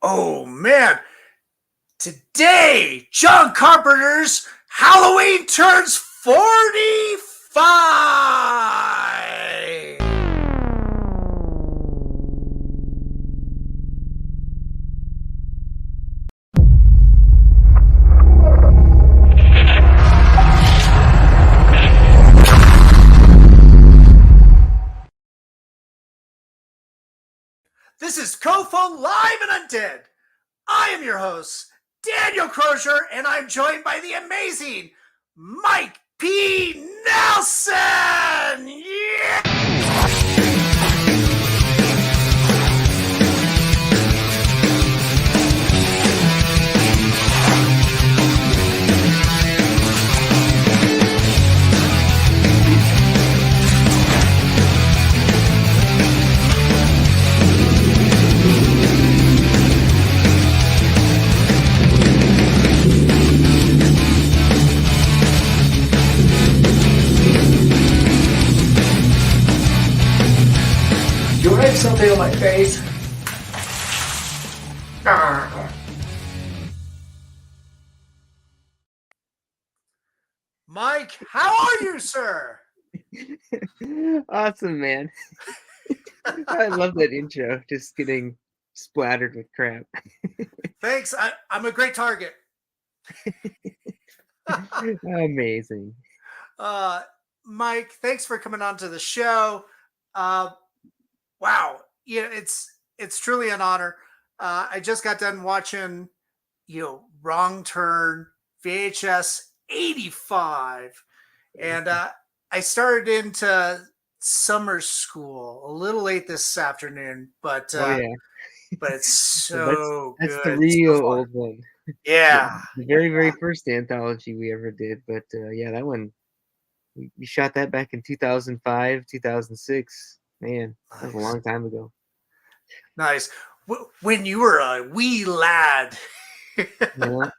Oh man, today John Carpenter's Halloween turns 45. This is COFOH Live Undead. I am your host, Daniel Crosier, and I'm joined by the amazing Mike P. Nelson. Yeah! You write something on my face. Mike, how are you, sir? Awesome, man. I love that intro. Just getting splattered with crap. Thanks. I'm a great target. Amazing. Mike, thanks for coming on to the show. Wow, yeah, it's truly an honor. I just got done watching, Wrong Turn VHS 85, and I started into summer school a little late this afternoon, but Oh yeah, but it's so so that's the good, real so far. old one. Yeah, The very first anthology we ever did. But yeah, that one we shot that back in 2005, 2006. Man, that was a nice, long time ago. nice. When you were a wee lad. Yeah,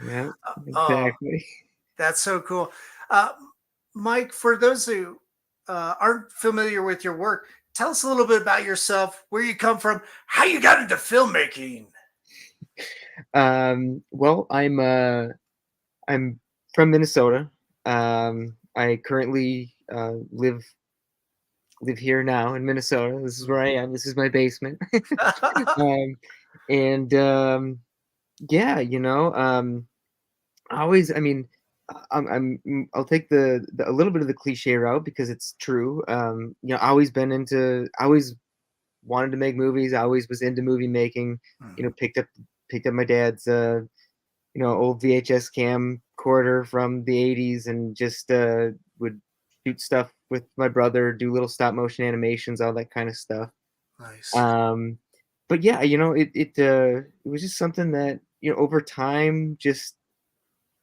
yeah, Oh, exactly. that's so cool. Uh, Mike, for those who aren't familiar with your work, tell us a little bit about yourself, where you come from, how you got into filmmaking. Well, I'm from Minnesota. I currently live here now in Minnesota. This is where I am. This is my basement. um, and yeah, always. I mean, I'll take the a little bit of the cliche route because it's true. I always been into. I always wanted to make movies. I always was into movie making. Picked up my dad's old VHS camcorder from the 80s and just would shoot stuff with my brother, do little stop motion animations, all that kind of stuff. Nice. Um, but yeah, it was just something that, over time just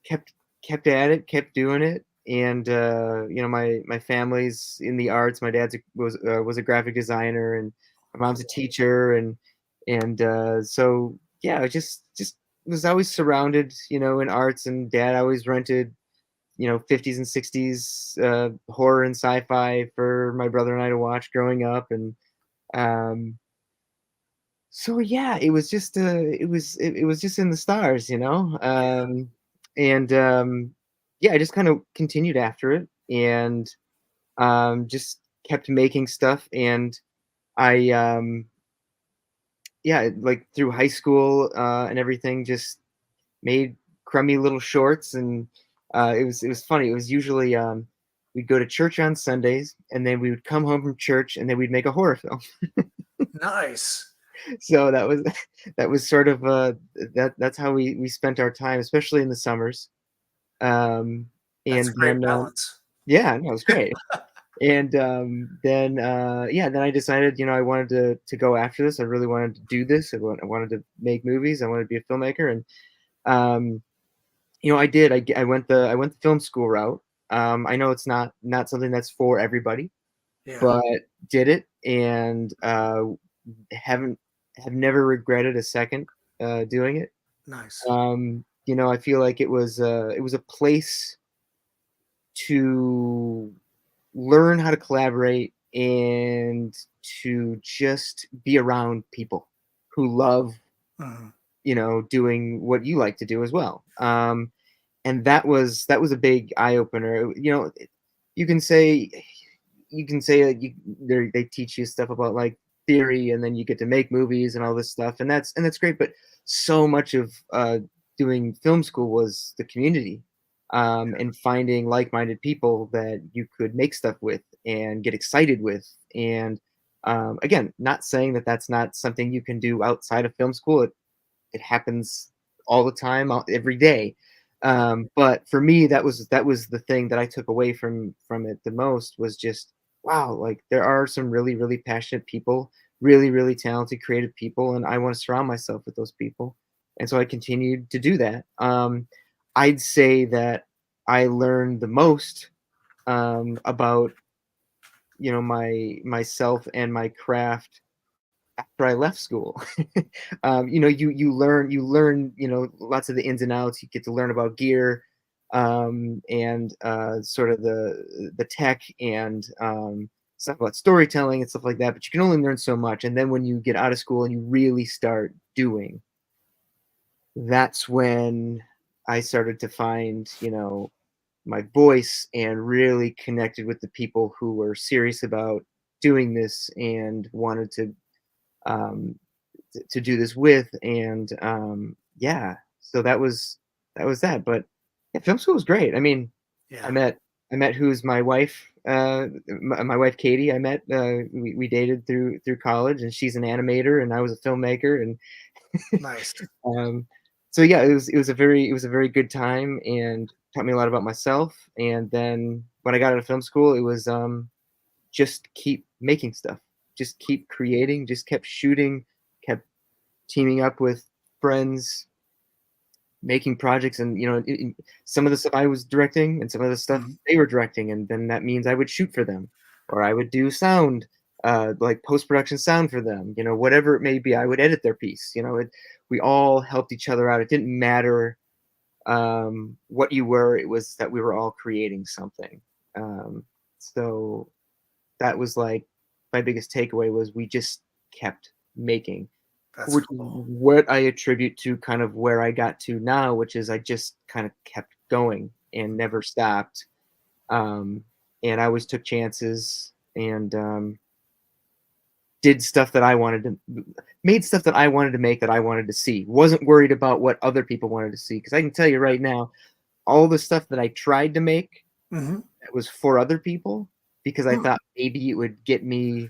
kept kept at it, kept doing it. And my family's in the arts. My dad's was a graphic designer, and my mom's a teacher, and so yeah, I just was always surrounded, in arts. And dad always rented, 50s and 60s horror and sci-fi for my brother and I to watch growing up. And um, so yeah, it was just it was just in the stars, and yeah, I just kind of continued after it, and just kept making stuff. And I yeah, like through high school and everything, just made crummy little shorts. And it was funny. It was usually we'd go to church on Sundays, and then we would come home from church, and then we'd make a horror film. Nice. So that was sort of that's how we spent our time, especially in the summers. Um, That's a and great then balance. yeah, no, it was great. And then I decided, I wanted to go after this. I really wanted to do this. I wanted to make movies. I wanted to be a filmmaker. And um, I did. I went the film school route. I know it's not something that's for everybody, Yeah. but did it. And haven't have never regretted a second doing it. Nice. I feel like it was a place to learn how to collaborate and to just be around people who love Mhm. doing what you like to do as well. And that was a big eye opener. You can say you can say like they teach you stuff about like theory, and then you get to make movies and all this stuff, and that's great. But so much of doing film school was the community, and finding like-minded people that you could make stuff with and get excited with. And again, not saying that that's not something you can do outside of film school. It happens all the time, every day. But for me, that was the thing that I took away from it the most, was just, wow, like there are some really, really passionate people, really, really talented, creative people, and I want to surround myself with those people. And so I continued to do that. I'd say that I learned the most about myself and my craft after I left school. You learn lots of the ins and outs. You get to learn about gear, and sort of the tech, and stuff about storytelling and stuff like that. But you can only learn so much. And then when you get out of school and you really start doing, that's when I started to find my voice, and really connected with the people who were serious about doing this and wanted um, to do this with. And yeah, so that was that. But yeah, film school was great. I mean, i Yeah. met I met who's my wife, my wife Katie. We dated through college, and she's an animator and I was a filmmaker. And Nice. um so yeah, it was a very good time, and taught me a lot about myself. And then when I got out of film school, it was just keep making stuff, just keep creating, just kept shooting, kept teaming up with friends, making projects. And some of the stuff I was directing, and some of the stuff Mhm. they were directing, and then that means I would shoot for them, or I would do sound, like post-production sound for them, whatever it may be. I would edit their piece. We all helped each other out. It didn't matter what you were. It was that we were all creating something. So that was like my biggest takeaway, was we just kept making, That's which is cool. what I attribute to kind of where I got to now, which is I just kind of kept going and never stopped. Um, and I always took chances, and did stuff that I wanted to, made stuff that I wanted to make, that I wanted to see. Wasn't worried about what other people wanted to see, because I can tell you right now, all the stuff that I tried to make Mhm. that was for other people, because I Hmm. thought maybe it would get me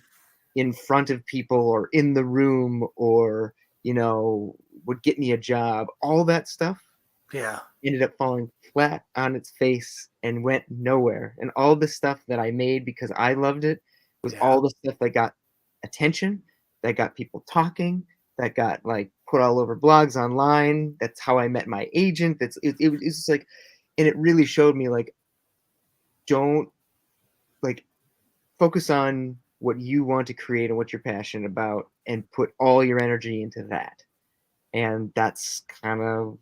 in front of people, or in the room, or you know would get me a job. All that stuff Yeah. ended up falling flat on its face and went nowhere. And all the stuff that I made because I loved it was Yeah. all the stuff that got attention, that got people talking, that got like put all over blogs online. That's how I met my agent. It's just like, and it really showed me like, don't, like, focus on what you want to create and what you're passionate about, and put all your energy into that. And that's kind of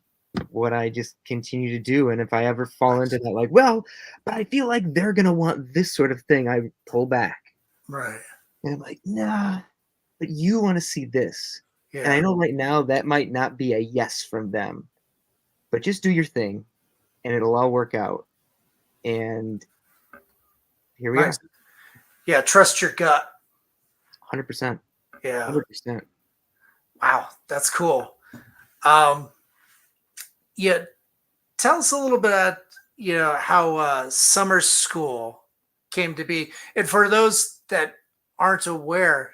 what I just continue to do. And if I ever fall into Nice. that, like, well, but I feel like they're gonna want this sort of thing, I pull back. Right. And I'm like, nah, but you want to see this. And I Yeah. know right now that might not be a yes from them, but just do your thing, and it'll all work out. And here we Nice. are. Yeah. Trust your gut. 100%. Yeah. 100%. Wow. That's cool. Um, yeah. Tell us a little bit about, how summer school came to be. And for those that aren't aware,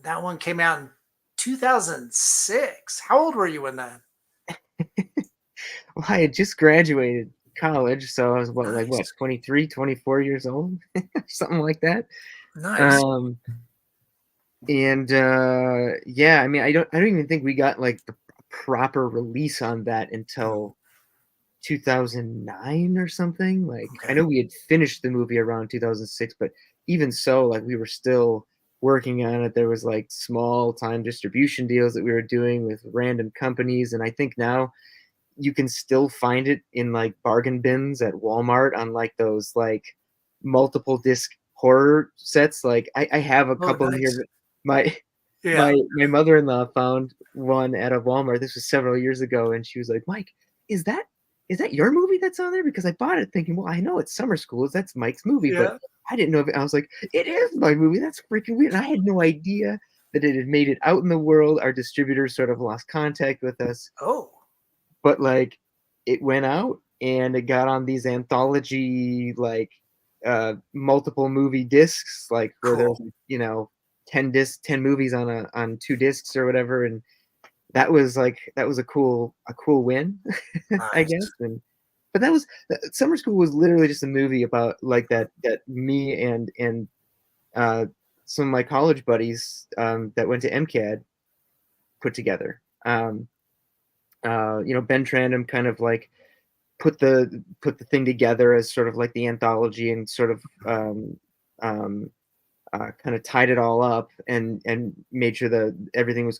that one came out in 2006. How old were you when that? Well, I had just graduated college, so I was what, Nice. 23, 24 years old, something like that. Nice. Um, and yeah, I mean, I don't even think we got like the proper release on that Mm. until 2009 or something. Like, I Okay. know we had finished the movie around 2006, but even so, like, we were still working on it. There was like small time distribution deals that we were doing with random companies, and I think now you can still find it in like bargain bins at Walmart on like those like multiple disc horror sets. Like I have a Oh, couple in here. nice. My Yeah. my mother-in-law found one at a Walmart. This was several years ago, and she was like, "Mike, is that is that your movie that's on there?" Because I bought it thinking, well, I know it's Summer Schools. That's Mike's movie, but Yeah. I didn't know if I was like, it is my movie. That's freaking weird. And I had no idea that it had made it out in the world. Our distributors sort of lost contact with us, Oh. but like it went out and it got on these anthology multiple movie discs, like where there's Cool. 10 movies on 2 discs or whatever, and that was a cool win, I guess. Nice. And but that was Summer School was literally just a movie about like that me and uh, some of my college buddies that went to MCAD put together. Ben Trandom kind of like put the thing together as sort of like the anthology and sort of kind of tied it all up and made sure that everything was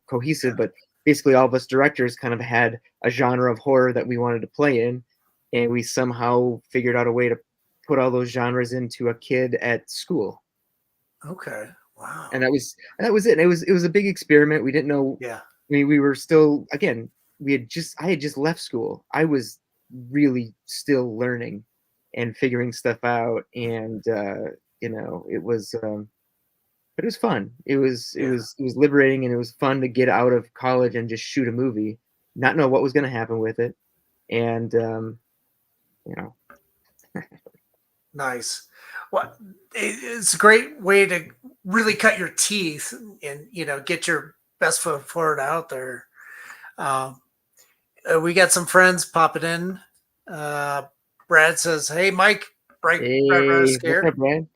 cohesive, but basically all of us directors kind of had a genre of horror that we wanted to play in, and we somehow figured out a way to put all those genres into a kid at school. Okay. And Wow. that was it. It was a big experiment. We didn't know. Yeah. I mean, we were still, again, I had just left school. I was really still learning and figuring stuff out, and but it was fun. Yeah. It was liberating, and it was fun to get out of college and just shoot a movie, not know what was going to happen with it, and you know, Nice. Well, it's a great way to really cut your teeth and get your best foot forward out there. Um, we got some friends popping in. Uh, Brad says, "Hey, Mike, Brad hey, what's Scared." up, Brad?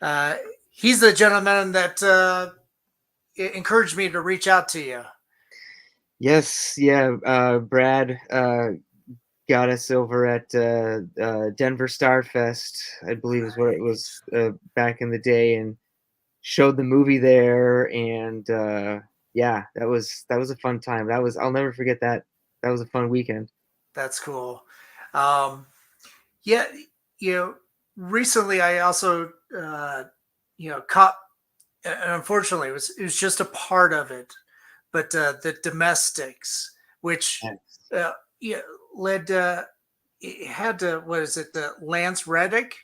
Uh, he's the gentleman that encouraged me to reach out to you. Yes, yeah, Brad got us over at Denver Star Fest, I believe is what it was back in the day, and showed the movie there, and yeah, that was a fun time. I'll never forget that. That was a fun weekend. That's cool. Um, yeah, you know, recently I also caught. And unfortunately, it was just a part of it, but the domestics, which Yes. uh, yeah, led it had to, what is it, the Lance Reddick,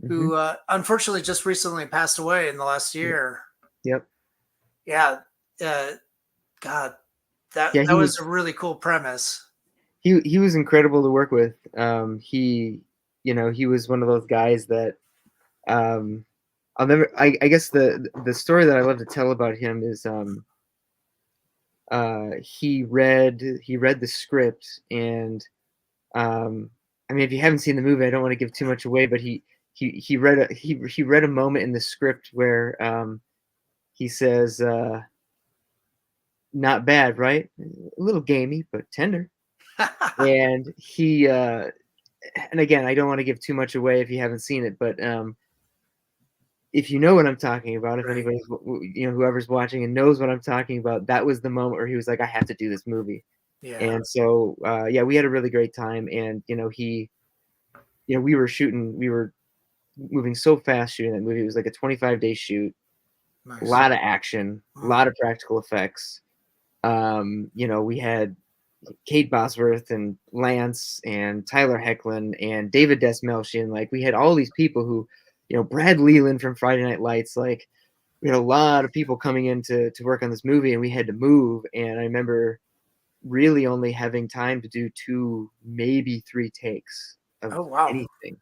Hmm. who unfortunately just recently passed away in the last Yep. year. Yep. Yeah, uh, God, Yeah, that was a really cool premise. he was incredible to work with. He was one of those guys that um, I'll never. I guess the story that I love to tell about him is he read the script, and I mean, if you haven't seen the movie, I don't want to give too much away, but he read a moment in the script where he says, "Not bad, right? A little gamey, but tender." And and again, I don't want to give too much away if you haven't seen it, but if you know what I'm talking about, if Right. anybody's, whoever's watching and knows what I'm talking about, that was the moment where he was like, "I have to do this movie." Yeah. And so, yeah, we had a really great time, and we were moving so fast shooting that movie. It was like a 25-day shoot, a Nice. lot of action, a Mm. lot of practical effects. We had Kate Bosworth and Lance and Tyler Hecklin and David Desmelchian. Like, we had all these people who, Brad Leland from Friday Night Lights. Like, we had a lot of people coming in to work on this movie, and we had to move. And I remember really only having time to do 2, maybe 3 takes of Oh wow. anything.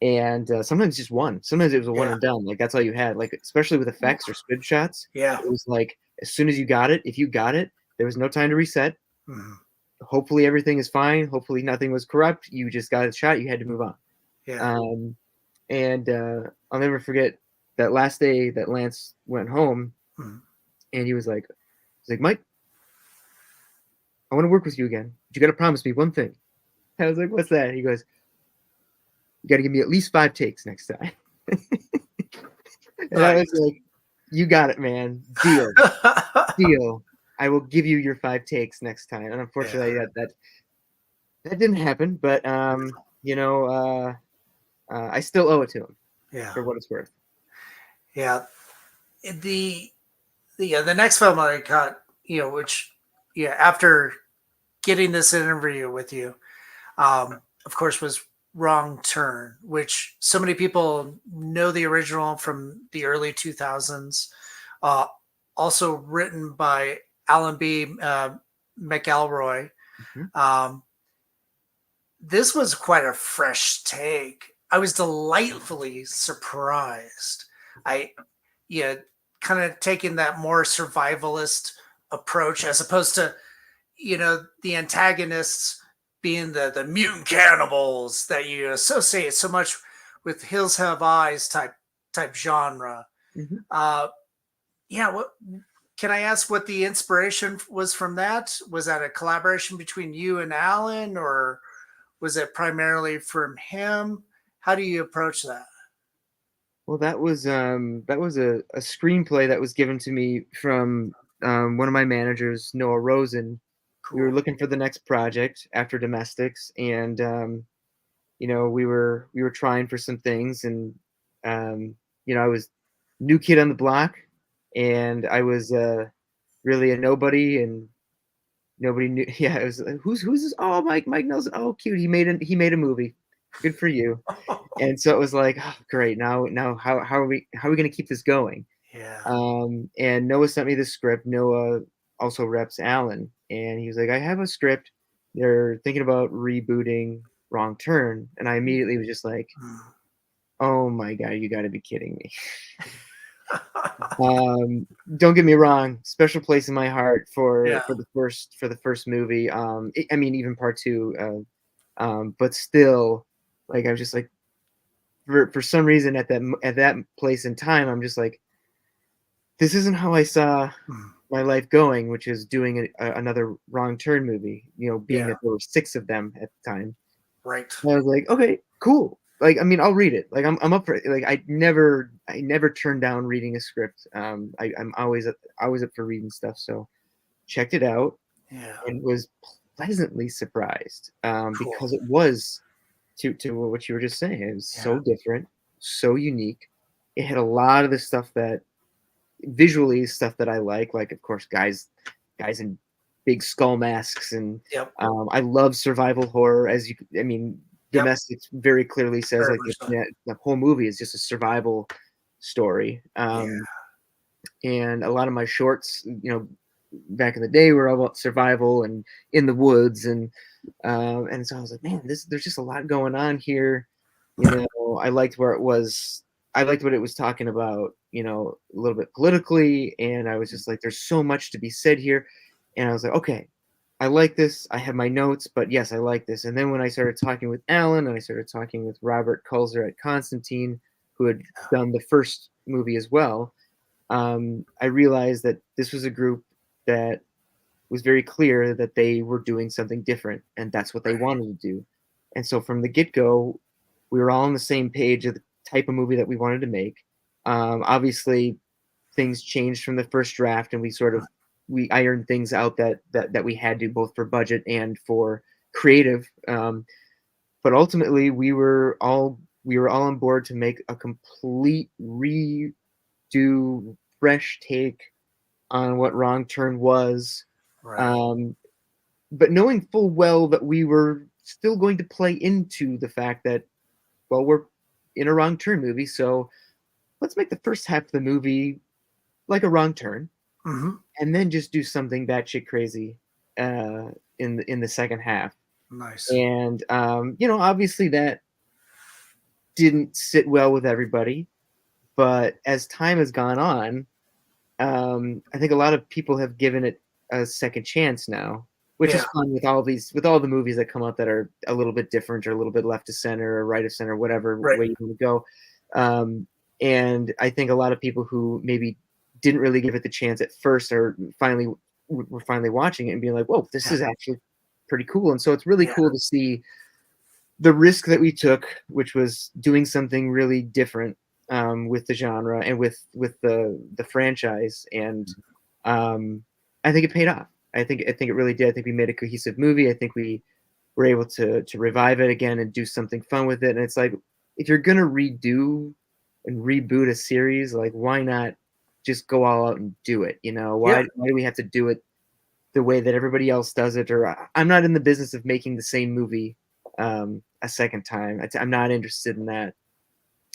And sometimes just one. Sometimes it was a one Yeah. and done. Like, that's all you had. Like, especially with effects or squib shots, Yeah. it was like as soon as you got it, if you got it, there was no time to reset. Mhm. Hopefully everything is fine. Hopefully nothing was corrupt. You just got a shot. You had to move on. Yeah. Um, and I'll never forget that last day that Lance went home, Mhm. and he's like, "Mike, I want to work with you again. But you got to promise me one thing." I was like, "What's that?" He goes, "You got to give me at least 5 takes next time." And I was Nice. like, "You got it, man. Deal, deal. I will give you your 5 takes next time." And Yeah. unfortunately, that didn't happen. But I still owe it to him Yeah. for what it's worth. Yeah. The the next film I got, which after getting this interview with you, of course, was Wrong Turn, which so many people know the original from the early 2000s. Uh, Also written by Alan B. McElroy. Mhm. Um, this was quite a fresh take. I was delightfully surprised. I, yeah, kind of taking that more survivalist approach as opposed to, the antagonists being the mutant cannibals that you associate so much with Hills Have Eyes type genre. Mhm. Uh, yeah, what can I ask what the inspiration was from that? Was that a collaboration between you and Alan, or was it primarily from him? How do you approach that? Well, that was a screenplay that was given to me from one of my managers, Noah Rosen. We were Cool. looking for the next project after Domestics, and we were trying for some things, and I was new kid on the block, and I was really a nobody, and nobody knew. Yeah, it was like, who's this? Oh, Mike Nelson. Oh, cute. He made a movie. Good for you. And so it was like, oh, great. Now how are we gonna keep this going? Yeah. And Noah sent me the script. Noah also reps Alan, and he was like, I have a script. They're thinking about rebooting Wrong Turn, and I immediately was just like, Mm. oh my god, you got to be kidding me. Don't get me wrong, special place in my heart Yeah. for the first movie. I mean, even part two. But still, like I was just like, for some reason at that place in time, I'm just like, this isn't how I saw Mm. my life going, which is doing another Wrong Turn movie. Being Yeah. that there were six of them at the time. Right. And I was like, okay, cool. Like, I mean, I'll read it. Like, I'm up for it. Like, I never turn down reading a script. I'm always up for reading stuff. So checked it out Yeah. and was pleasantly surprised, Cool. because it was to what you were just saying. It was Yeah. so different, so unique. It had a lot of the stuff that visually stuff that I like of course guys in big skull masks, and Yep. I love survival horror. I mean, Yep. Domestics very clearly says Very like much so. the whole movie is just a survival story. Yeah. And a lot of my shorts, back in the day were all about survival and in the woods, and so I was like, man, there's just a lot going on here. I liked where it was. I liked what it was talking about, a little bit politically, and I was just like, there's so much to be said here, and I was like, okay, I like this. I have my notes, but yes, I like this. And then when I started talking with Alan and I started talking with Robert Kulzer at Constantine, who had done the first movie as well, I realized that this was a group that was very clear that they were doing something different, and that's what they Right. wanted to do. And so from the get go, we were all on the same page of the type of movie that we wanted to make. Obviously, things changed from the first draft, and we ironed things out that we had to, both for budget and for creative. But ultimately, we were all on board to make a complete redo, fresh take on what Wrong Turn was, Right. um, but knowing full well that we were still going to play into the fact that, well, we're in a Wrong Turn movie, so let's make the first half of the movie like a Wrong Turn, Hmm. and then just do something batshit crazy in the second half. Nice. And obviously that didn't sit well with everybody, but as time has gone on, I think a lot of people have given it a second chance now, which Yeah. is fun with all the movies that come out that are a little bit different or a little bit left of center or right of center, whatever Right. way you want to go. And I think a lot of people who maybe didn't really give it the chance at first are finally were finally watching it and being like, "Whoa, this Yeah. is actually pretty cool." And so it's really Yeah. cool to see the risk that we took, which was doing something really different, with the genre and with the franchise, and um, I think it paid off. I think it really did. I think we made a cohesive movie. I think we were able to revive it again and do something fun with it. And it's like, if you're gonna redo and reboot a series, like, why not just go all out and do it? You know, Yeah. why do we have to do it the way that everybody else does it? Or I'm not in the business of making the same movie a second time. I'm not interested in that.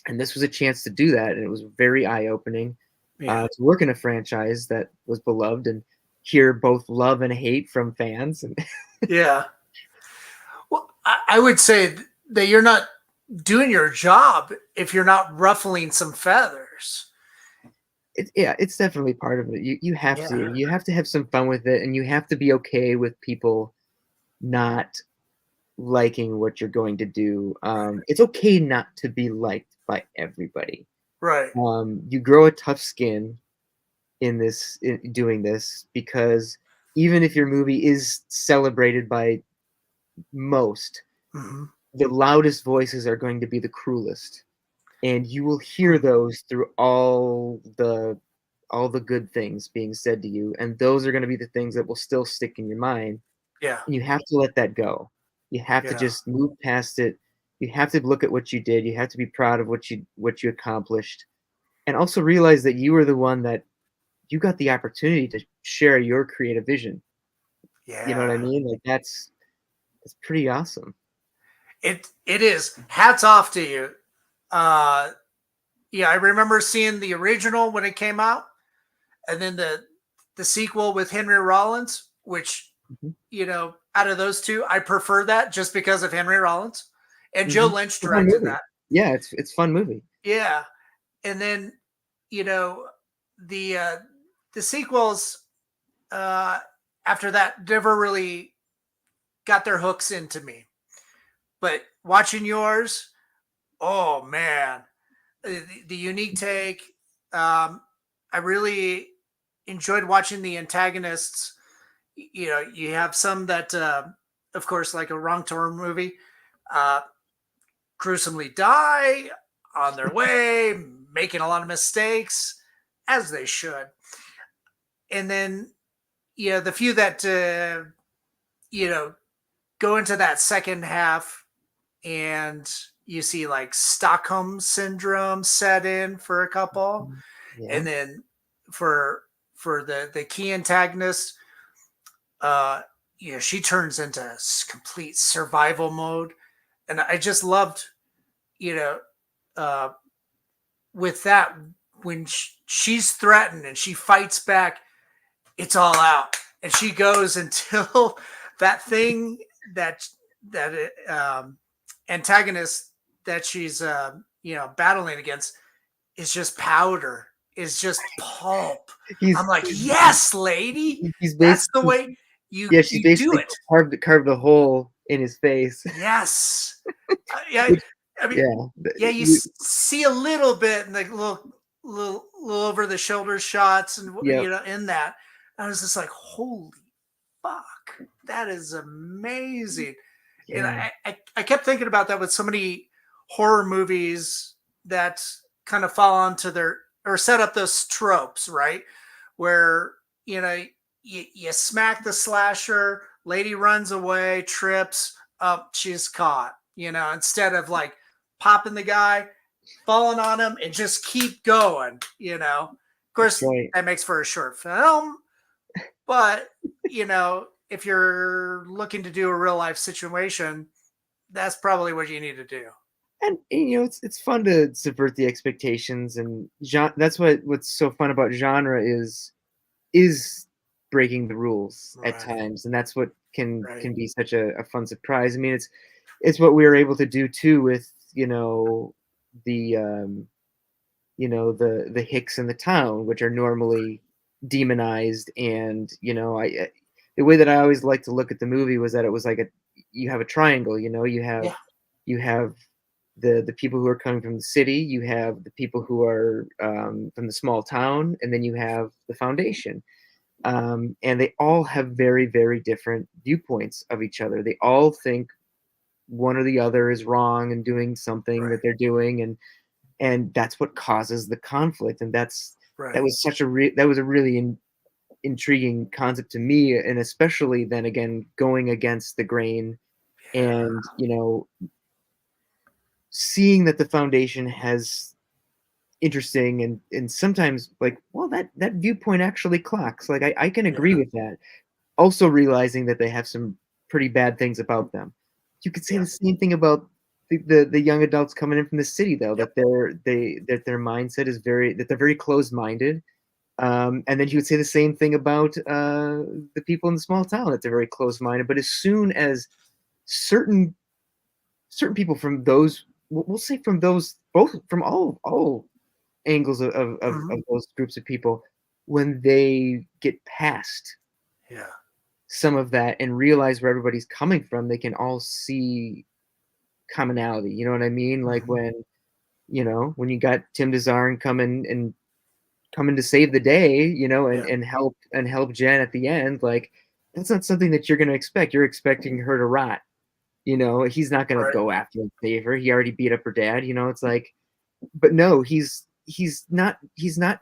And this was a chance to do that, and it was very eye-opening Yeah. to work in a franchise that was beloved and hear both love and hate from fans. And Yeah. Well, I would say that you're not doing your job if you're not ruffling some feathers. yeah, it's definitely part of it. You have Yeah. to have some fun with it, and you have to be okay with people not liking what you're going to do. It's okay not to be liked by everybody. Right. You grow a tough skin in doing this, because even if your movie is celebrated by most, Hmm. the loudest voices are going to be the cruelest, and you will hear those through all the good things being said to you, and those are going to be the things that will still stick in your mind, Yeah. and you have to let that go. You have to Yeah. just move past it. You have to look at what you did. You have to be proud of what you accomplished, and also realize that you were the one that you got the opportunity to share your creative vision. You know what I Yeah. mean? Like it's pretty awesome. It is. Hats off to you. Uh yeah, I remember seeing the original when it came out, and then the sequel with Henry Rollins, which, Mhm, out of those two, I prefer that just because of Henry Rollins. And Joe mhm. Lynch It's a fun directed movie. that. Yeah, it's a fun movie. Yeah. And then, you know, the the sequels uh after that never really got their hooks into me. But watching yours, oh man, the unique take. I really enjoyed watching the antagonists. You have some that, of course, like a wrong turn movie, uh, gruesomely die on their way, making a lot of mistakes, as they should. And then, the few that, you know, go into that second half, and you see like Stockholm syndrome set in for a couple, Mhm. Yeah. and then for the key antagonist, uh, she turns into complete survival mode, and I just loved, you know, uh, with that, when she's threatened and she fights back, it's all out, and she goes until that thing that antagonist that she's battling against is just powder, is just pulp. He's I'm like, yes, lady, he's that's the basically way you yeah, she's you do basically it. carved a hole in his face. Yes. Yeah. Which I mean, yeah, yeah, you you see a little bit in the little over the shoulder shots, and yep, in that, I was just like, holy fuck, that is amazing. And yeah. I kept thinking about that with so many horror movies that kind of fall onto their, or set up those tropes, right? Where, you smack the slasher, lady runs away, trips up, she's caught, instead of like popping the guy, falling on him, and just keep going. Of That's course, right. that makes for a short film, but if you're looking to do a real life situation, that's probably what you need to do. And, it's fun to subvert the expectations, and that's what's so fun about genre is breaking the rules at Right. times, and that's what Right. can be such a fun surprise. I mean, it's what we were able to do too with, the, the Hicks in the town, which are normally demonized, and, the way that I always like to look at the movie was that it was like you have a triangle, Yeah. you have the people who are coming from the city, you have the people who are from the small town, and then you have the foundation. And they all have very, very different viewpoints of each other. They all think one or the other is wrong and doing something Right. that they're doing, and that's what causes the conflict. And that Right. was that was a really intriguing concept to me, and especially then again going against the grain, Yeah. and seeing that the foundation has interesting, and sometimes like, well, that viewpoint actually clocks. Like I can Yeah. agree with that. Also realizing that they have some pretty bad things about them. You could say Yeah. the same thing about the young adults coming in from the city, though, Yep. that that their mindset is that they're very closed minded. And then you would say the same thing about the people in the small town, that they're very closed minded. But as soon as certain people from those, we'll say from those, both from all angles Mhm. of those groups of people, when they get past Yeah. some of that and realize where everybody's coming from, they can all see commonality. You know what I mean? Like Mhm. when, when you got Tim DeZarn coming to save the day, Yeah. and help Jen at the end, like that's not something that you're gonna expect. You're expecting her to rot. He's not gonna Right. go after and save her. He already beat up her dad. It's like, but no, he's not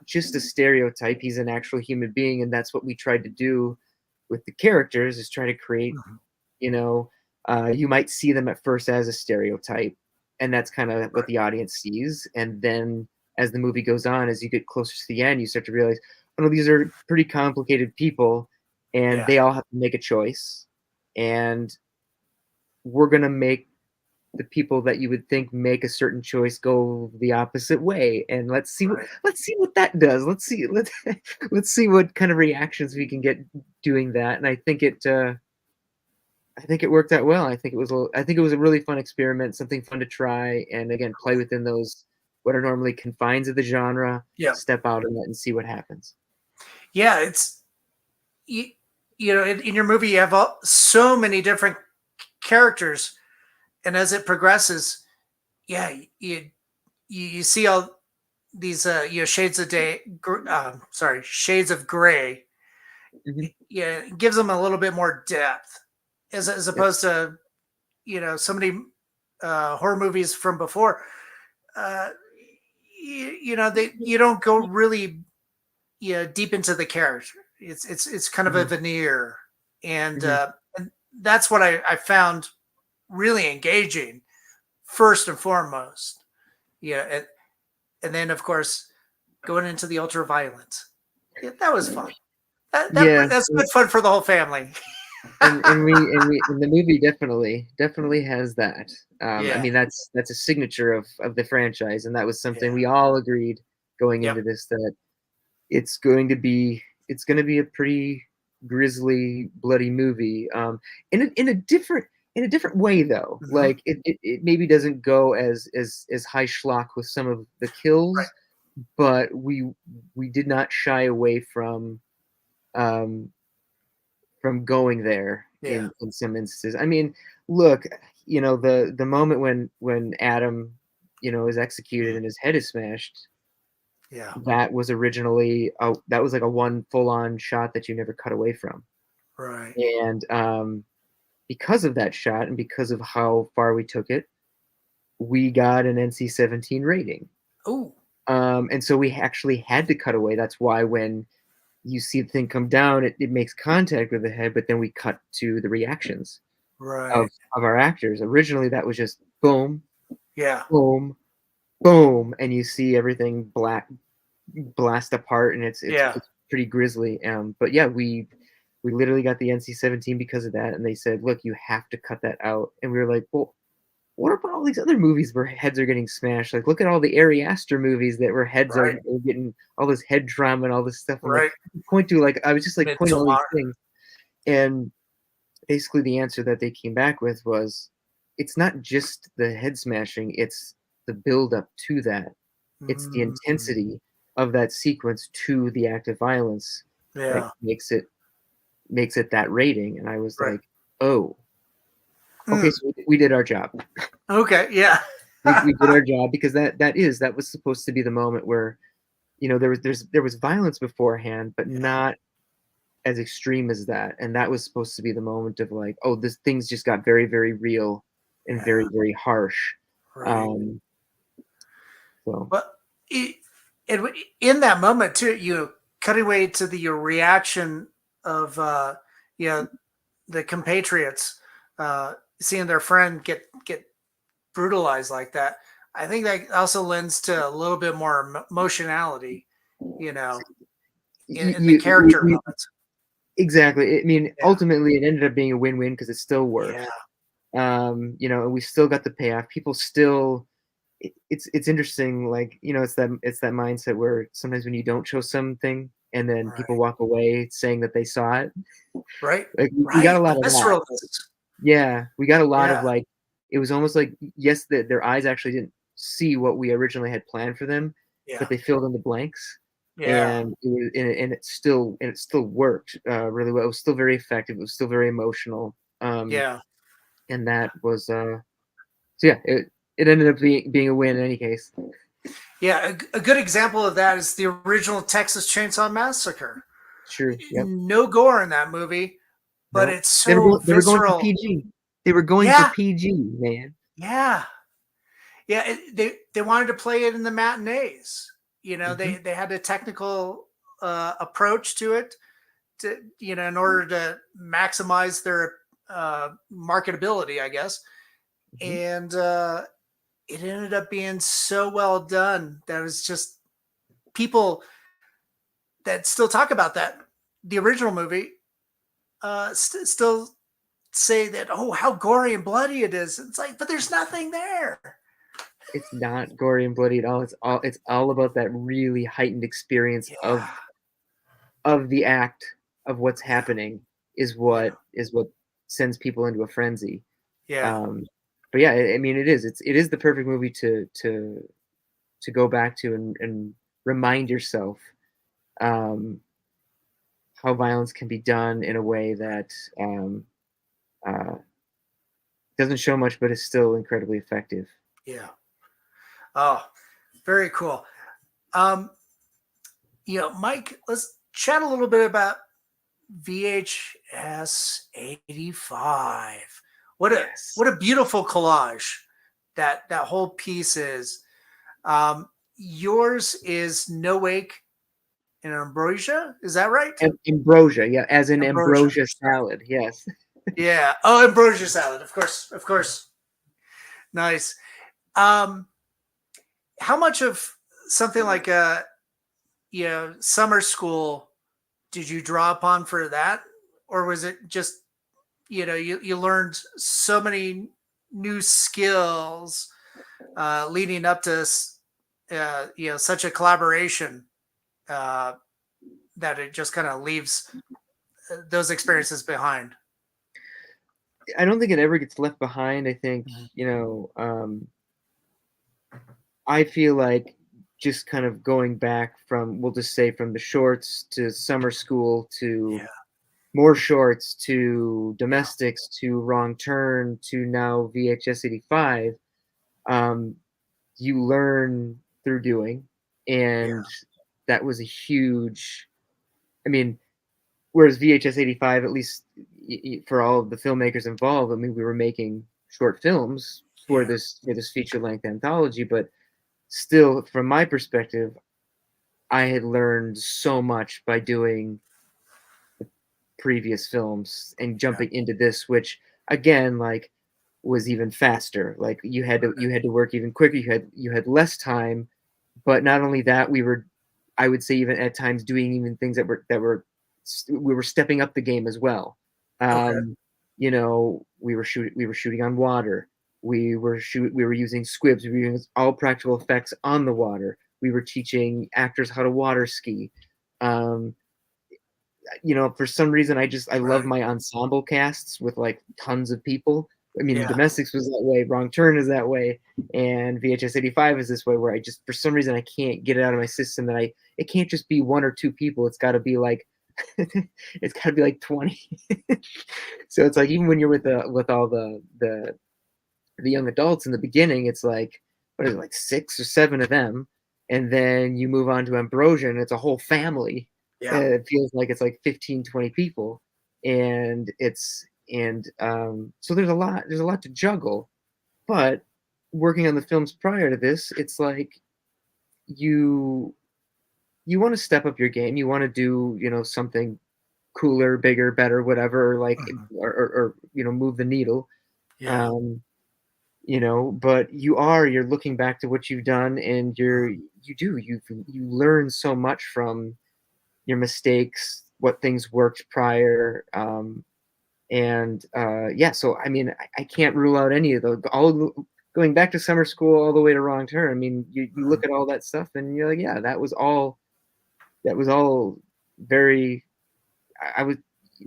just a stereotype. He's an actual human being, and that's what we tried to do with the characters, is try to create, Mhm. you know, you might see them at first as a stereotype, and that's kind of what Right. the audience sees. And then as the movie goes on, as you get closer to the end, you start to realize, oh no, these are pretty complicated people, and Yeah. they all have to make a choice. And we're gonna make the people that you would think make a certain choice go the opposite way, and Right. let's see what that does. Let's see what kind of reactions we can get doing that. And I think it worked out well. I think it was a really fun experiment, something fun to try, and again, play within those what are normally confines of the genre, Yeah. step out of it and see what happens. Yeah. You, in your movie, you have so many different characters, and as it progresses, yeah, you see all these shades of shades of gray. Mhm. Yeah, it gives them a little bit more depth, as Yep. opposed to so many horror movies from before. uh they you don't go really deep into the character. It's kind of a Mhm. veneer, and Mhm. and that's what I found really engaging, first and foremost. Yeah. And then of course going into the ultra violence. Yeah, that was fun. Yeah. That's good fun for the whole family. And the movie definitely has that. I Yeah. mean, that's a signature of the franchise, and that was something Yeah. we all agreed going Yep. into this, that it's going to be a pretty grisly, bloody movie. In a different way, though. Hmm. Like it maybe doesn't go as high schlock with some of the Right. kills, but we did not shy away um, from going there Yeah. in some instances. I mean, look, the moment when Adam, is executed Mhm. and his head is smashed, Yeah. that was like a one full on shot that you never cut away from. Right. And because of that shot and because of how far we took it, we got an NC-17 rating. Oh. And so we actually had to cut away. That's why when you see the thing come down, it makes contact with the head, but then we cut to the reactions Right. of our actors. Originally, that was just boom, Yeah. boom, boom, and you see everything blast apart, and Yeah. it's pretty grisly. But yeah, we literally got the NC-17 because of that, and they said, "Look, you have to cut that out." And we were like, "Well, what about all these other movies where heads are getting smashed? Like, look at all the Ari Aster movies that where heads Right. are getting all this head trauma and all this stuff." I'm like, Right. I was just like pointing all these Midsommar. things, and basically the answer that they came back with was, it's not just the head smashing, it's the build up to that. It's the Mm. intensity of that sequence to the act of violence that Yeah. makes it that rating. And I was Right. like, oh, okay, Mm. so we did our job. Okay. Yeah. We did our job, because that was supposed to be the moment where, there was violence beforehand, but Yeah. not as extreme as that. And that was supposed to be the moment of like, oh, this things just got very, very real and Yeah. very, very harsh. Right. Um, so But it, in that moment too, cutting away to the reaction of you know the compatriots seeing their friend get brutalized like that. I think that also lends to a little bit more emotionality, you know, You, in the character you moments. exactly. I mean, Yeah, ultimately, it ended up being a win-win because it still worked. yeah, And we still got the payoff. People still, it's interesting. Like, it's that mindset where sometimes when you don't show something and then people right, walk away saying that they saw it, right, like we got a right. lot The of that. visceralness. Yeah, we got a lot of Yeah, like, it was almost like, yes, their eyes actually didn't see what we originally had planned for them, yeah, but they filled in the blanks, yeah, and it still worked really well. It was still very effective. It was still very emotional, yeah. and that was so yeah. It ended up being a win in any case. Yeah, a good example of that is the original Texas Chainsaw Massacre. True. Yep. No gore in that movie, but No, it's they were so going. They were going for visceral. PG. They were going for Yeah, PG, man. yeah, yeah. They wanted to play it in the matinees. Hmm. They had a technical approach to it, in order to maximize their marketability, I guess. Hmm. And it ended up being so well done that it's just people that still talk about that the original movie still say that, oh, how gory and bloody it is. It's like, but there's nothing there. It's not gory and bloody at all. It's all about that really heightened experience Yeah, of the act of what's happening is yeah, what sends people into a frenzy. yeah, Um, but yeah, I mean, it is the perfect movie to go back to and remind yourself um, how violence can be done in a way that um, uh, doesn't show much, but is still incredibly effective. yeah. Oh, very cool. Um, Mike, let's chat a little bit about VHS 85. Yes. What a beautiful collage that whole piece is. Yours is No Wake in Ambrosia. Is that right? Ambrosia, yeah, as in Ambrosia. ambrosia Sorry. salad. Yes. Yeah. Oh, ambrosia salad. Of course. Of course. Nice. Um, how much of something like summer school did you draw upon for that, or was it just you learned so many new skills leading up to such a collaboration uh, that it just kind of leaves those experiences behind? I don't think it ever gets left behind. I think, Mhm. I feel like just kind of going back from, we'll just say, from the shorts to summer school to Yeah, more shorts to yeah, domestics to wrong turn to now VHS 85. Um, you learn through doing, yeah, and that was a huge. I mean, whereas VHS 85, at least for all of the filmmakers involved, I mean, we were making short films for yeah. this feature length anthology, but still, from my perspective, I had learned so much by doing previous films and Yeah. jumping into this, which again, like, was even faster. Like, you had to work even quicker. You had less time, but not only that, I would say, even at times, doing even things we were stepping up the game as well. Okay. We were shooting on water. We were using squibs. We were using all practical effects on the water. We were teaching actors how to water ski. Um, for some reason, I love Right. my ensemble casts with like tons of people. I mean, Yeah. Domestics was that way, Wrong Turn is that way, and VHS 85 is this way, where I just, for some reason, I can't get it out of my system that it can't just be one or two people. It's got to be like it's got to be like 20. So it's like, even when you're with all the young adults in the beginning, it's like, what is it, like 6 or 7 of them, and then you move on to Ambrosia, and it's a whole family. Yeah. It feels like it's like 15, 20 people, so there's a lot to juggle. But working on the films prior to this, it's like you you want to step up your game. You want to do, something cooler, bigger, better, whatever, like, Mhm. or move the needle. Yeah. Um, but you're looking back to what you've done, and you learn so much from your mistakes, what things worked prior. And yeah, so I mean, I can't rule out any of those. All going back to summer school all the way to Wrong Turn. I mean, you look at all that stuff and you're like, yeah, that was all very. I was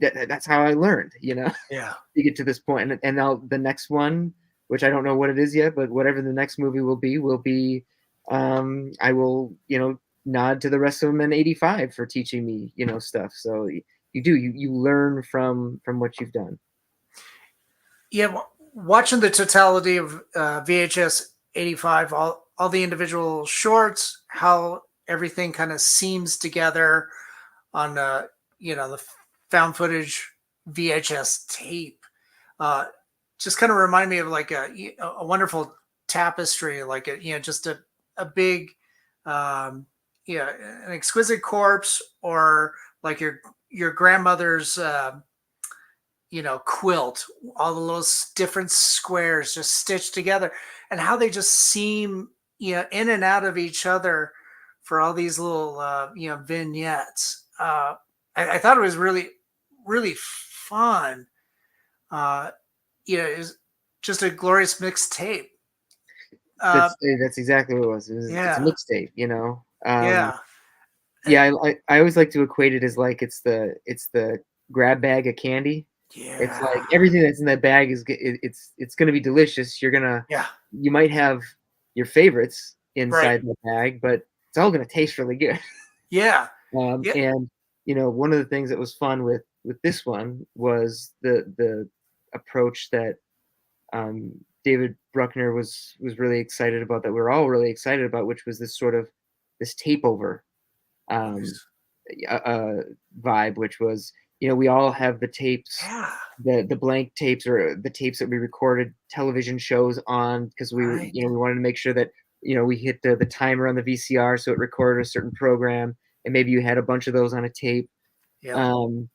that's how I learned, Yeah. to get to this point. And now the next one, which I don't know what it is yet, but whatever the next movie will be, I will, nod to the rest of them in 85 for teaching me, stuff. So you learn from what you've done. Yeah. Watching the totality of VHS 85, all the individual shorts, how everything kind of seems together on the found footage VHS tape. Uh, just kind of remind me of like a wonderful tapestry, like just a big, um, an exquisite corpse, or like your grandmother's, quilt, all the little different squares just stitched together, and how they just seem, in and out of each other for all these little, vignettes. I thought it was really, really fun. Uh, it's just a glorious mixed tape. That's exactly what it was. It's a Yeah, mixtape. yeah, uh, Yeah, I always like to equate it as like it's the grab bag of candy. It's yeah, like everything that's in that bag it's gonna be delicious. yeah, You might have your favorites right, inside the bag, but it's all gonna taste really good. yeah, yeah, And one of the things that was fun with this one was the approach that David Bruckner was really excited about, that we're all really excited about, which was this tape over um, nice, vibe, which was, we all have the tapes, yeah, the blank tapes, or the tapes that we recorded television shows on, because right, we wanted to make sure that we hit the timer on the VCR so it recorded a certain program, and maybe you had a bunch of those on a tape. yep, Um,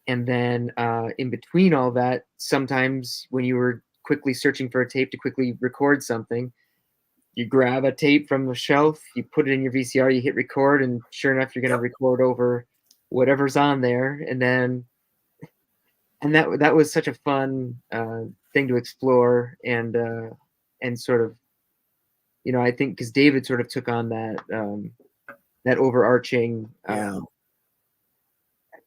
and then in between all that, sometimes when you were quickly searching for a tape to quickly record something, you grab a tape from the shelf, you put it in your VCR, you hit record, and sure enough, you're going to yep, record over whatever's on there. And that was such a fun thing to explore, and sort of, I think because David sort of took on that overarching. yeah,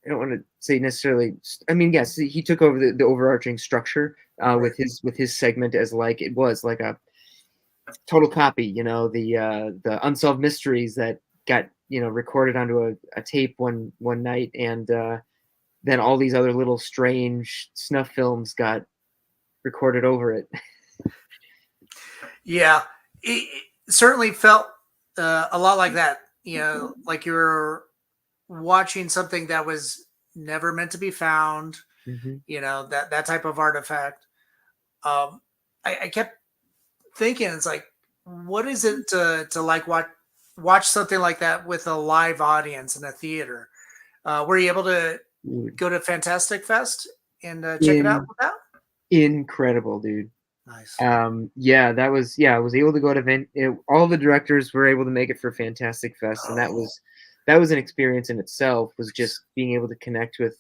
I don't want to say necessarily. I mean, yes, he took over the overarching structure right, with his segment, as like it was like a total copy. The unsolved mysteries that got recorded onto a tape one night, and then all these other little strange snuff films got recorded over it. yeah. It certainly felt a lot like that. Like you're watching something that was never meant to be found. Hmm. That type of artifact. Um, I kept thinking, it's like, what is it to like watch something like that with a live audience in a theater? Were you able to go to Fantastic Fest and check it out In with that? Incredible, dude. Nice. Yeah, I was able to go to all the directors were able to make it for Fantastic Fest, and Oh, that was an experience in itself, was nice. just being able to connect with,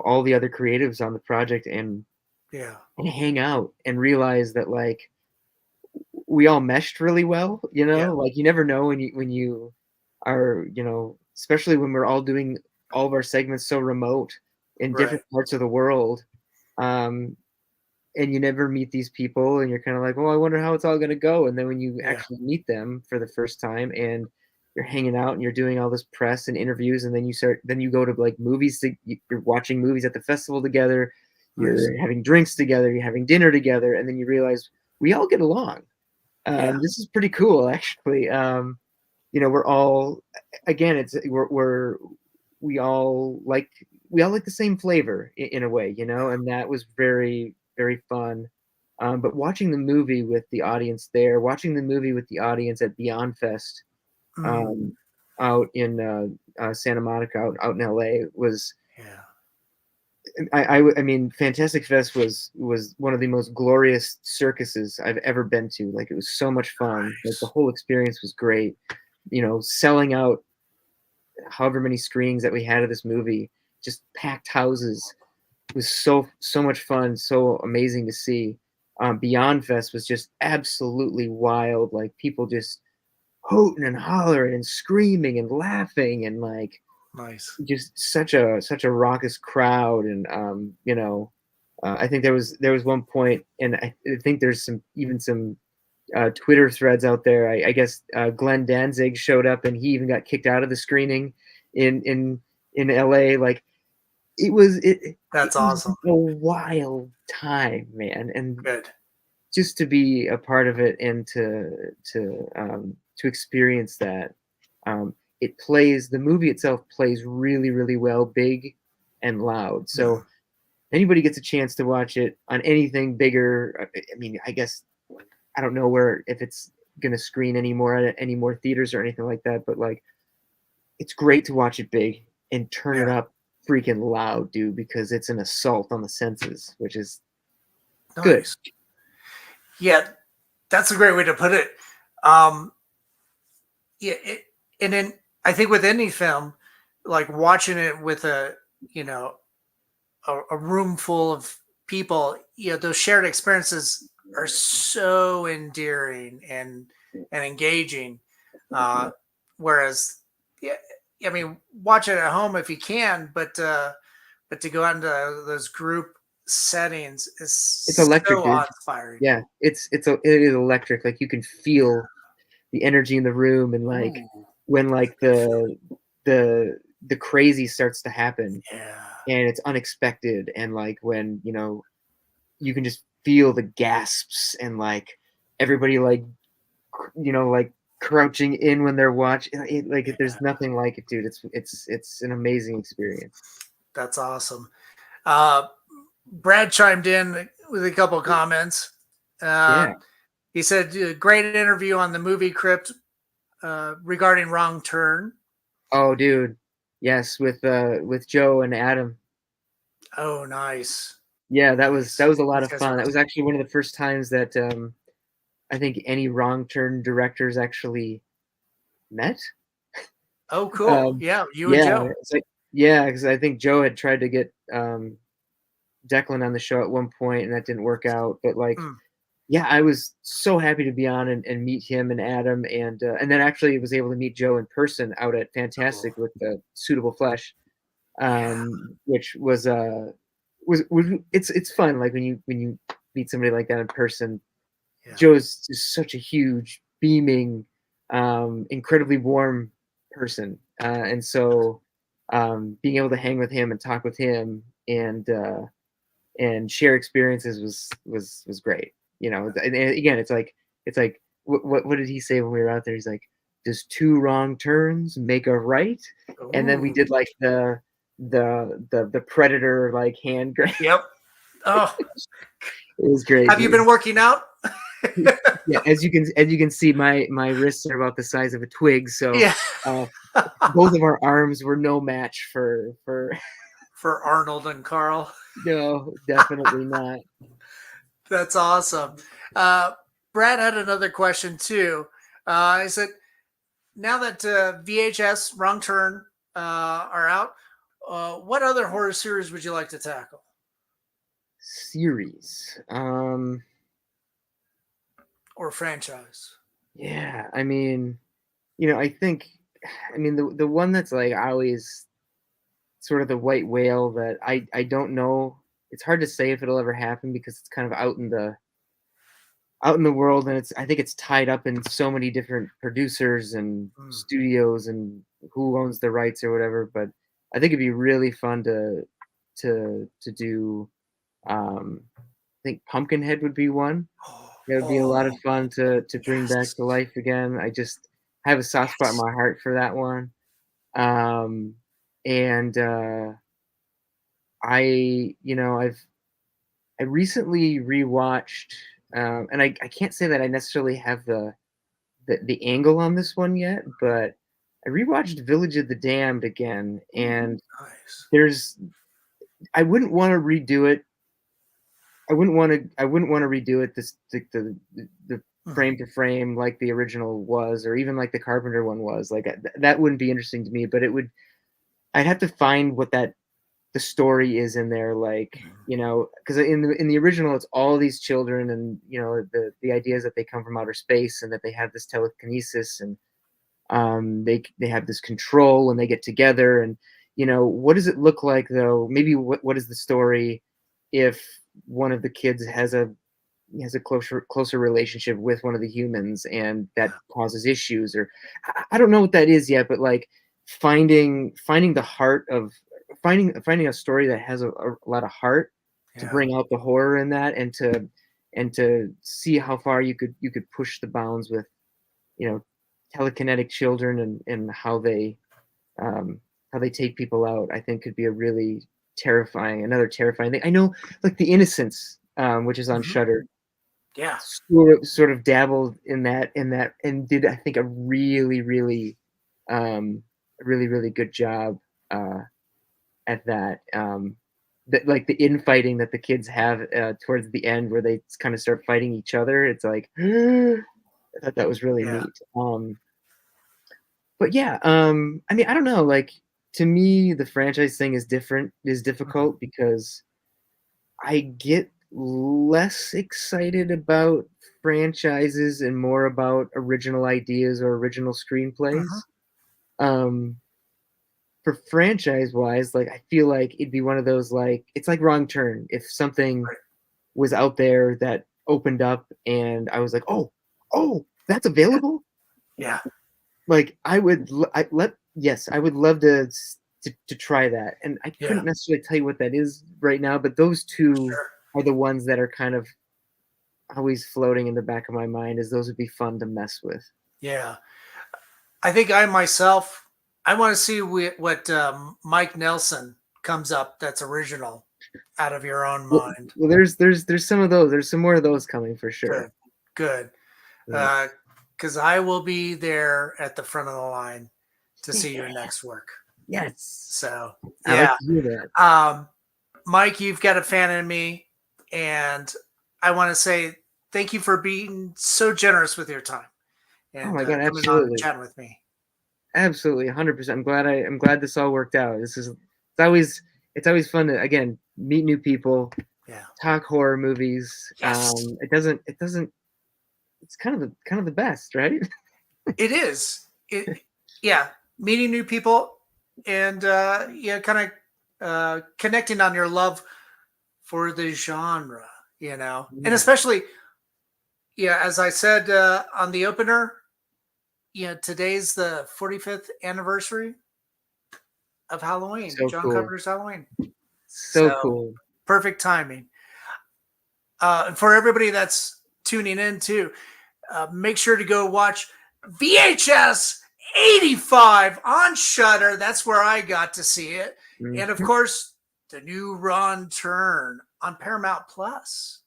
all the other creatives on the project, Yeah. and hang out and realize that, like, we all meshed really well, Yeah. like, you never know when you are, especially when we're all doing all of our segments so remote in Right. different parts of the world. Um, and you never meet these people, and you're kind of like, oh, I wonder how it's all going to go. And then when you Yeah. actually meet them for the first time, and you're hanging out and you're doing all this press and interviews, and then you go to like movies, you're watching movies at the festival together, Nice. you're having drinks together, you're having dinner together, and then you realize we all get along. Yeah. This is pretty cool, actually. We're all, again, we all like the same flavor in a way, and that was very, very fun. But watching the movie with the audience there, watching the movie with the audience at Beyond Fest, Mm, out in Santa Monica, out in LA, was yeah. I mean, Fantastic Fest was one of the most glorious circuses I've ever been to. Like, it was so much fun. Like, the Nice. whole experience was great. You know, selling out however many screenings that we had of this movie, just packed houses. It was so much fun, so amazing to see. Beyond Fest was just absolutely wild. Like, people just hooting and hollering and screaming and laughing, and like Nice. just such a raucous crowd. And I think there was one point, and I think there's some Twitter threads out there. I guess Glenn Danzig showed up, and he even got kicked out of the screening in LA. Like, it That's was awesome. a wild time, man. And Good. just to be a part of it, and to experience that. The movie itself plays really, really well, big and loud. Mhm. So anybody gets a chance to watch it on anything bigger. I mean, I guess I don't know if it's gonna screen anymore at any more theaters or anything like that, but like, it's great to watch it big and turn it Yeah. up freaking loud, dude, because it's an assault on the senses, which is good. Nice. Yeah, that's a great way to put it. Um, yeah, and then I think with any film, like watching it with you know, a room full of people, those shared experiences are so endearing and engaging. Uh, whereas, yeah, I mean, watch it at home if you can, but to go out into those group settings is It's electric, so dude. awe-inspiring. Yeah, it is electric. Like, you can feel the energy in the room, and like Ooh, when that's like a good feeling. the crazy starts to happen, Yeah, and it's unexpected, and like when you can just feel the gasps, and like everybody like like crouching in when they're watching it. Like, yeah, there's nothing like it, dude. It's an amazing experience. that's awesome. Uh, Brad chimed in with a couple of comments. Uh, Yeah. he said, "Great interview on the movie Crypt regarding Wrong Turn." Oh, dude. Yes, with Joe and Adam. Oh, nice, Yeah, that nice. was a lot These of guys fun. are That was awesome. actually one of the first times that I think any Wrong Turn directors actually met. Oh, cool. Um, Yeah, you and yeah, Joe. it's like yeah, because I think Joe had tried to get Declan on the show at one point, and that didn't work out. But like, Mm. yeah, I was so happy to be on and meet him and Adam, and then actually was able to meet Joe in person out at Cool. Fantastic with the Suitable Flesh, Yeah, which was it's fun. Like, when you meet somebody like that in person. yeah, Joe's just such a huge, beaming, incredibly warm person, and so being able to hang with him and talk with him, and share experiences was great. And again, it's like what did he say when we were out there? He's like, "Does two wrong turns make a right?" And then we ooh, did like the predator like hand grab. yep. Oh, It was great, have you dude. been working out? Yeah, as you can see, my wrists are about the size of a twig, so Yeah, uh, both of our arms were no match for for Arnold and Carl. no, definitely not. That's awesome. Uh, Brad had another question too. I said, now that VHS Wrong Turn are out, what other horror series would you like to tackle Series. or franchise? Yeah, I mean, I think, the one that's like always sort of the white whale that I don't know. It's hard to say if it'll ever happen because it's kind of out in the world, and I think it's tied up in so many different producers and Mm. studios and who owns the rights or whatever. But I think it'd be really fun to do. I think Pumpkinhead would be one. That would be a lot of Oh, fun to bring back yes, to life again. I just have a soft spot in yes. my heart for that one. Um, and I recently rewatched, and I can't say that I necessarily have the angle on this one yet, but I rewatched Village of the Damned again, Ooh, and nice. there's I wouldn't want to redo it. I wouldn't want to redo it the Mhm. frame to frame like the original was, or even like the Carpenter one was. Like that wouldn't be interesting to me. But it would. I'd have to find what the story is in there, like, Mhm. because in the original it's all these children, and the idea is that they come from outer space and that they have this telekinesis, and they have this control when they get together. And what does it look like, though? Maybe what is the story if one of the kids has a closer relationship with one of the humans, and that causes issues, or I don't know what that is yet, but like finding the heart of finding a story that has a lot of heart to Yeah. bring out the horror in that, and to see how far you could push the bounds with you know telekinetic children, and um how they take people out. I think could be a really another terrifying thing. I know, like the Innocents, which is on Mhm. Shudder, Yeah. sort of dabbled in that and did, I think, a really good job uh at that. That, like, the infighting that the kids have towards the end, where they kind of start fighting each other. It's like I thought that was really Yeah. neat. But yeah, I mean, I don't know, like, to me the franchise thing is Mhm. difficult, because I get less excited about franchises and more about original ideas or original Mhm. screenplays. Um, for franchise wise, like, I feel like it'd be one of those, like, it's like Wrong Turn. If something Right. was out there that opened up and I was like, oh, that's Yeah. available. Yeah. Like, I would love to try that. And I Yeah. couldn't necessarily tell you what that is right now, but those two Sure. are the ones that are kind of always floating in the back of my mind, as those would be fun to mess with. Yeah. I think I myself, I want to see what Mike Nelson comes up that's original out of your own Well, mind. there's some of those. There's some more of those coming for Good. sure. Good. Yeah. Because I will be there at the front of the line to see your Yeah. next work. Yes. So I like yeah, to hear that. um, Mike, you've got a fan in me, and I want to say thank you for being so generous with your time Oh and my god, coming on and absolutely. chatting with me. Absolutely, 100%. I'm glad this all worked out. It's always fun to, again, meet new people, Yeah. talk horror movies. Yes, It doesn't it's kind of the best, right? it is. Yeah, meeting new people and yeah, kind of connecting on your love for the genre, and Yeah. especially, yeah, as I said on the opener, today's the 45th anniversary of Halloween, So John cool. Carpenter's Halloween. So So cool. perfect timing. And for everybody that's tuning in too, make sure to go watch VHS 85 on Shudder. That's where I got to see it. And of Mhm. course, the new Ron Turn on Paramount Plus.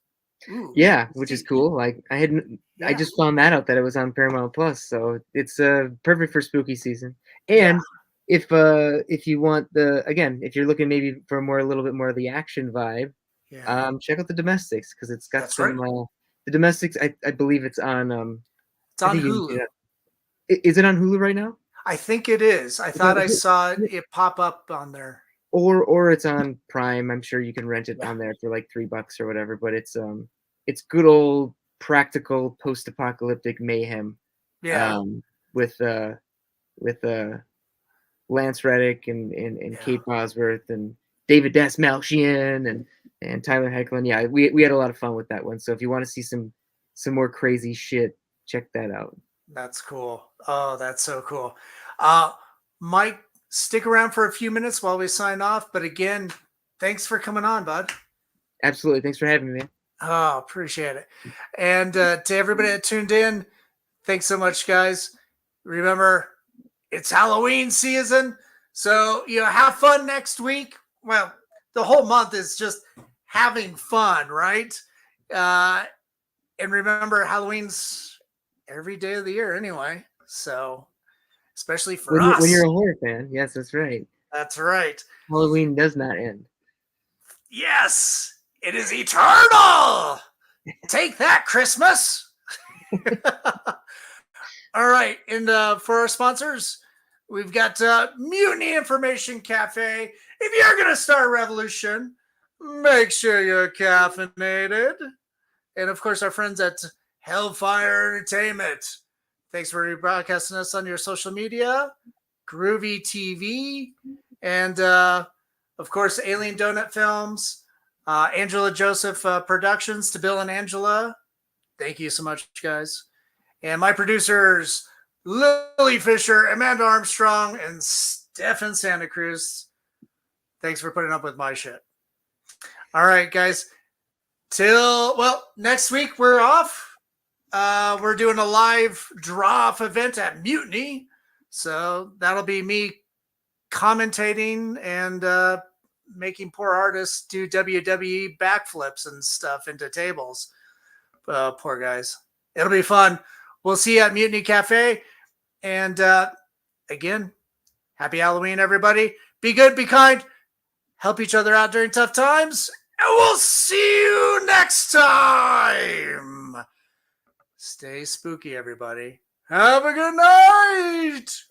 Ooh, Yeah, which is see, cool. Like, I yeah, just found that out that it was on Paramount Plus, so it's perfect for spooky season. yeah, And if you want if you're looking maybe for a little bit more of the action vibe, yeah. check out The Domestics, because it's got That's right. some The Domestics. I believe it's on. It's I on think you can see Hulu. that. Is it on Hulu right now? I think it is. I Is that, thought I is saw it, it pop up on there. or it's on Prime. I'm sure you can rent it Yeah, on there for like $3 or whatever. But it's good old practical post-apocalyptic mayhem, yeah, um, with with Lance Reddick and yeah. Kate Bosworth and David Dastmalchian and Tyler Hoechlin. Yeah, we had a lot of fun with that one. So if you want to see some more crazy shit, check that out. That's cool. Oh, that's so cool. Uh, Mike, stick around for a few minutes while we sign off. But again, thanks for coming on, bud. Absolutely. Thanks for having me, man. Oh, appreciate it. And to everybody that tuned in, thanks so much, guys. Remember, it's Halloween season. So, have fun next week. Well, the whole month is just having fun, right? Uh, and remember, Halloween's every day of the year anyway. So, especially for When you're us. a horror fan, yes, that's right. That's right. Halloween does not end. Yes, it is eternal. Take that, Christmas. All right, and for our sponsors, we've got Mutiny Information Cafe. If you're going to start a revolution, make sure you're caffeinated. And of course, our friends at Hellfire Entertainment. Thanks for rebroadcasting us on your social media, Groovy TV, and of course, Alien Donut Films, Angela Joseph Productions, to Bill and Angela. Thank you so much, guys. And my producers, Lily Fisher, Amanda Armstrong, and Stefan Santa Cruz. Thanks for putting up with my shit. All right, guys. Next week we're off. We're doing a live draw-off event at Mutiny. So that'll be me commentating and making poor artists do WWE backflips and stuff into tables. Poor guys. It'll be fun. We'll see you at Mutiny Cafe. And again, happy Halloween, everybody. Be good, be kind. Help each other out during tough times. And we'll see you next time. Stay spooky, everybody. Have a good night.